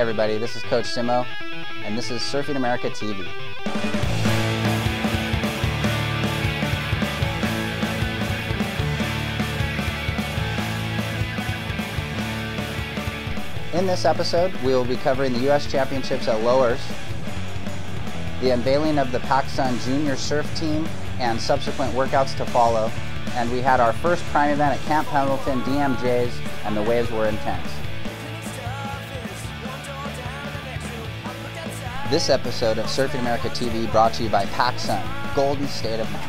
everybody, this is Coach Simo, and this is Surfing America TV. In this episode, we will be covering the U.S. Championships at Lowers, the unveiling of the PacSun Junior Surf Team, and subsequent workouts to follow, and we had our first prime event at Camp Pendleton DMJs, and the waves were intense. This episode of Surfing America TV brought to you by PacSun, Golden State of Mind.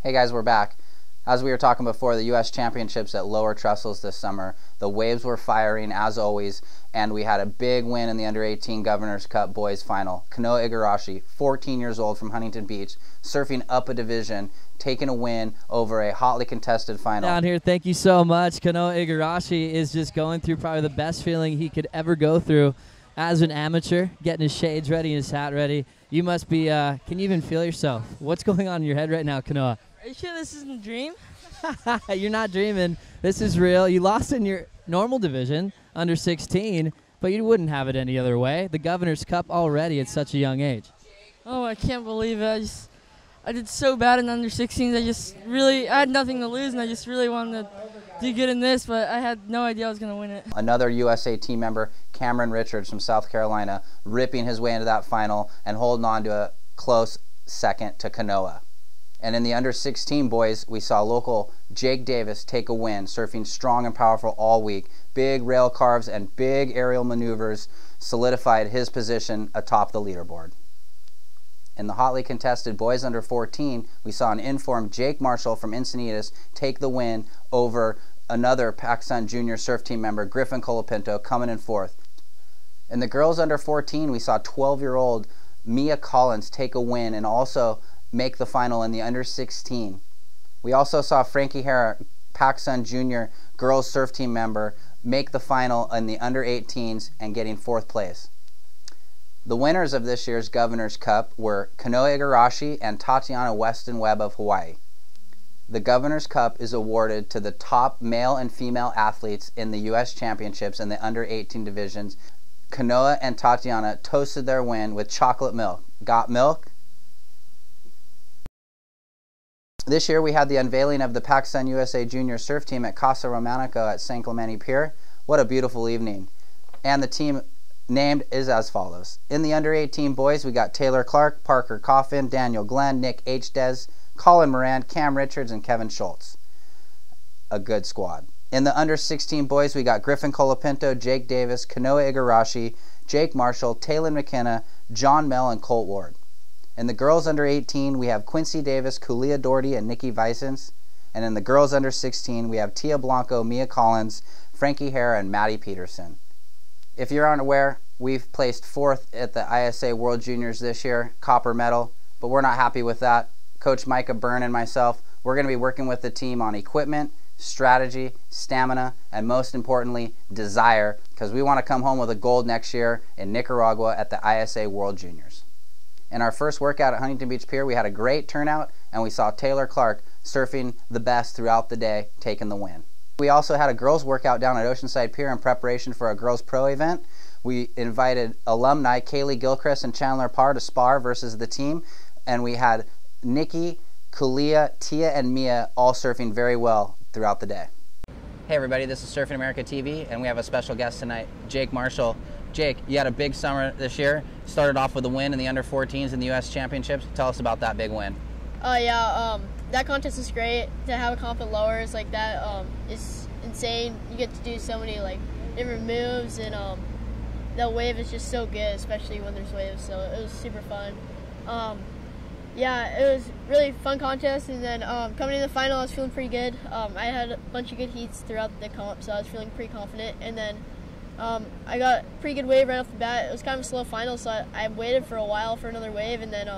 Hey guys, we're back. As we were talking before, the U.S. Championships at Lower Trestles this summer, the waves were firing as always, and we had a big win in the Under-18 Governor's Cup Boys Final. Kanoa Igarashi, 14 years old from Huntington Beach, surfing up a division, taking a win over a hotly contested final. Down here, thank you so much. Kanoa Igarashi is just going through probably the best feeling he could ever go through as an amateur, getting his shades ready, his hat ready. You must be, can you even feel yourself? What's going on in your head right now, Kanoa? Are you sure this isn't a dream? You're not dreaming. This is real. You lost in your normal division, under 16, but you wouldn't have it any other way. The Governor's Cup already at such a young age. Oh, I can't believe it. I did so bad in under 16s. I had nothing to lose, and I just really wanted to do good in this, but I had no idea I was going to win it. Another USA team member, Cameron Richards from South Carolina, ripping his way into that final and holding on to a close second to Kanoa. And in the under-16 boys, we saw local Jake Davis take a win, surfing strong and powerful all week. Big rail carves and big aerial maneuvers solidified his position atop the leaderboard. In the hotly contested boys under 14, we saw an informed Jake Marshall from Encinitas take the win over another PacSun Junior Surf Team member, Griffin Colapinto, coming in fourth. In the girls under 14, we saw 12-year-old Mia Collins take a win and also make the final in the under 16. We also saw Frankie Hara, PacSun Junior girls surf team member, make the final in the under 18s and getting fourth place. The winners of this year's Governor's Cup were Kanoa Igarashi and Tatiana Weston Webb of Hawaii. The Governor's Cup is awarded to the top male and female athletes in the U.S. Championships in the under 18 divisions. Kanoa and Tatiana toasted their win with chocolate milk. Got milk? This year we had the unveiling of the PacSun USA Junior Surf Team at Casa Romanico at San Clemente Pier. What a beautiful evening. And the team named is as follows. In the under 18 boys, we got Taylor Clark, Parker Coffin, Daniel Glenn, Nick H. Des, Colin Moran, Cam Richards, and Kevin Schultz. A good squad. In the under 16 boys, we got Griffin Colapinto, Jake Davis, Kanoa Igarashi, Jake Marshall, Taylor McKenna, John Mell, and Colt Ward. In the girls under 18, we have Quincy Davis, Kulia Doherty, and Nikki Vicens. And in the girls under 16, we have Tia Blanco, Mia Collins, Frankie Hara, and Maddie Peterson. If you're unaware, we've placed fourth at the ISA World Juniors this year, copper medal, but we're not happy with that. Coach Micah Byrne and myself, we're going to be working with the team on equipment, strategy, stamina, and most importantly, desire, because we want to come home with a gold next year in Nicaragua at the ISA World Juniors. In our first workout at Huntington Beach Pier, we had a great turnout, and we saw Taylor Clark surfing the best throughout the day, taking the win. We also had a girls workout down at Oceanside Pier in preparation for a girls pro event. We invited alumni Kaylee Gilchrist and Chandler Parr to spar versus the team, and we had Nikki, Kulia, Tia, and Mia all surfing very well throughout the day. Hey everybody, this is Surfing America TV, and we have a special guest tonight, Jake Marshall. Jake, you had a big summer this year. Started off with a win in the under 14s in the U.S. Championships. Tell us about that big win. That contest is great. To have a comp at lowers like that is insane. You get to do so many different moves, and the wave is just so good, especially when there's waves. So it was super fun. Yeah, it was really fun contest, and then coming to the final, I was feeling pretty good. I had a bunch of good heats throughout the comp, so I was feeling pretty confident. And then I got a pretty good wave right off the bat. It was kind of a slow final, so I waited for a while for another wave, and then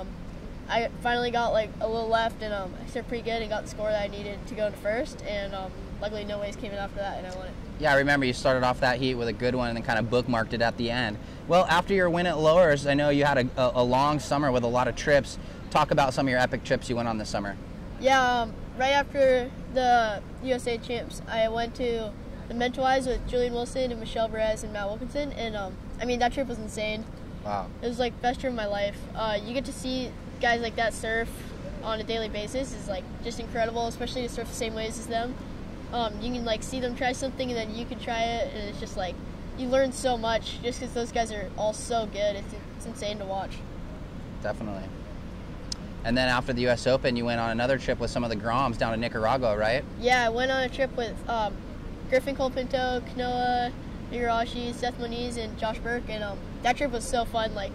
I finally got like a little left, and I started pretty good and got the score that I needed to go to first, and luckily no waves came in after that, and I won it. Yeah, I remember you started off that heat with a good one and then kind of bookmarked it at the end. Well, after your win at Lowers, I know you had a long summer with a lot of trips. Talk about some of your epic trips you went on this summer. Yeah, right after the USA Champs, I went to the Mentawais with Julian Wilson and Michelle Perez and Matt Wilkinson, and I mean, that trip was insane. Wow. It was like best trip of my life. You get to see guys like that surf on a daily basis is like just incredible, especially to surf the same waves as them. You can like see them try something and then you can try it, and it's just like you learn so much just because those guys are all so good. It's insane to watch. Definitely. And then after the U.S. Open, you went on another trip with some of the Groms down to Nicaragua, right? Yeah, I went on a trip with Griffin Colpinto, Kanoa Igarashi, Seth Moniz, and Josh Burke, and that trip was so fun. Like,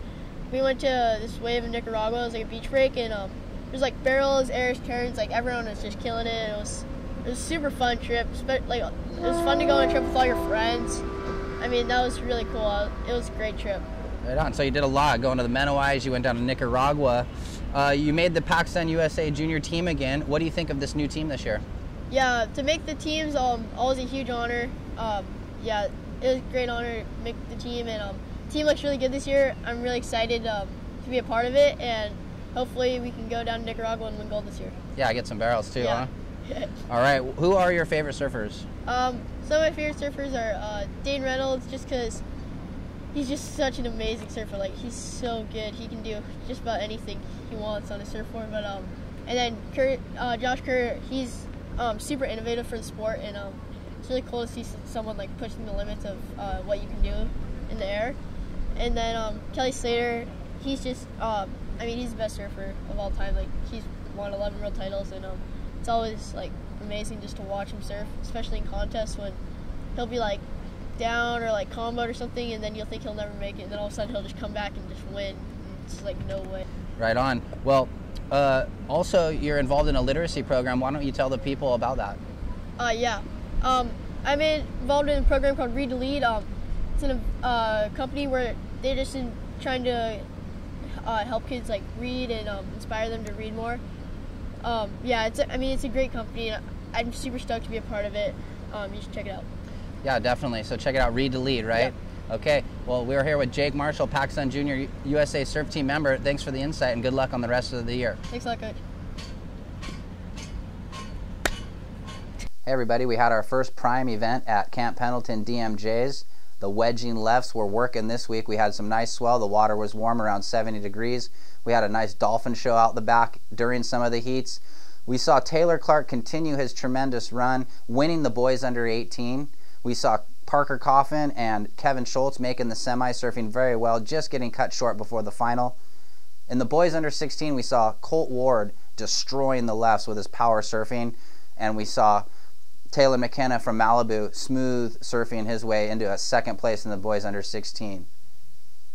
we went to this wave in Nicaragua. It was like a beach break, and there's like barrels, airs, turns. Like, everyone was just killing it. It was a super fun trip. Like, it was fun to go on a trip with all your friends. I mean, that was really cool. It was a great trip. Right on. So you did a lot, going to the Mentawais, you went down to Nicaragua. You made the Pakistan USA junior team again. What do you think of this new team this year? Yeah, to make the teams, always a huge honor. Yeah, it was a great honor to make the team, and the team looks really good this year. I'm really excited to be a part of it, and hopefully we can go down to Nicaragua and win gold this year. Yeah, get some barrels too, Yeah. huh? All right. Who are your favorite surfers? Some of my favorite surfers are Dane Reynolds, just because he's just such an amazing surfer. Like, he's so good. He can do just about anything he wants on a surfboard. But and then Josh Kerr, he's super innovative for the sport, and it's really cool to see someone like pushing the limits of what you can do in the air. And then Kelly Slater, he's just I mean, he's the best surfer of all time. Like, he's won 11 world titles, and it's always like amazing just to watch him surf, especially in contests when he'll be like down or like comboed or something, and then you'll think he'll never make it, and then all of a sudden he'll just come back and just win. It's like, no way. Right on. Well, also you're involved in a literacy program. Why don't you tell the people about that? Yeah. I'm involved in a program called Read to Lead. It's in a company where they're just trying to help kids like read and inspire them to read more. Yeah, it's a great company, and I'm super stoked to be a part of it. You should check it out. Yeah, definitely. So check it out, Read to Lead, right? Yep. Okay. Well, we're here with Jake Marshall, Pakistan Junior USA Surf Team member. Thanks for the insight, and good luck on the rest of the year. Thanks a lot, Coach. Hey everybody, we had our first prime event at Camp Pendleton DMJs. The wedging lefts were working this week. We had some nice swell. The water was warm, around 70 degrees. We had a nice dolphin show out the back during some of the heats. We saw Taylor Clark continue his tremendous run, winning the boys under 18. We saw Parker Coffin and Kevin Schultz making the semi, surfing very well, just getting cut short before the final. In the boys under 16, we saw Colt Ward destroying the lefts with his power surfing, and we saw Taylor McKenna from Malibu smooth surfing his way into a second place in the boys under 16.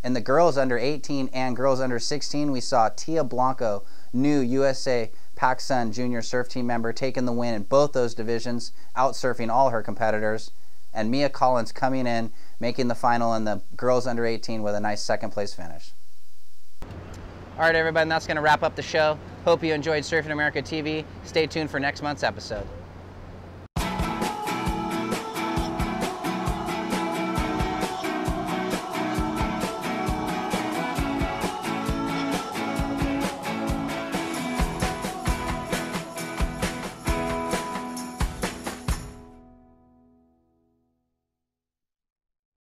In the girls under 18 and girls under 16, we saw Tia Blanco, new USA Pakistan Junior Surf Team member, taking the win in both those divisions, out-surfing all her competitors, and Mia Collins coming in, making the final in the girls under 18 with a nice second place finish. All right, everybody, and that's going to wrap up the show. Hope you enjoyed Surfing America TV. Stay tuned for next month's episode.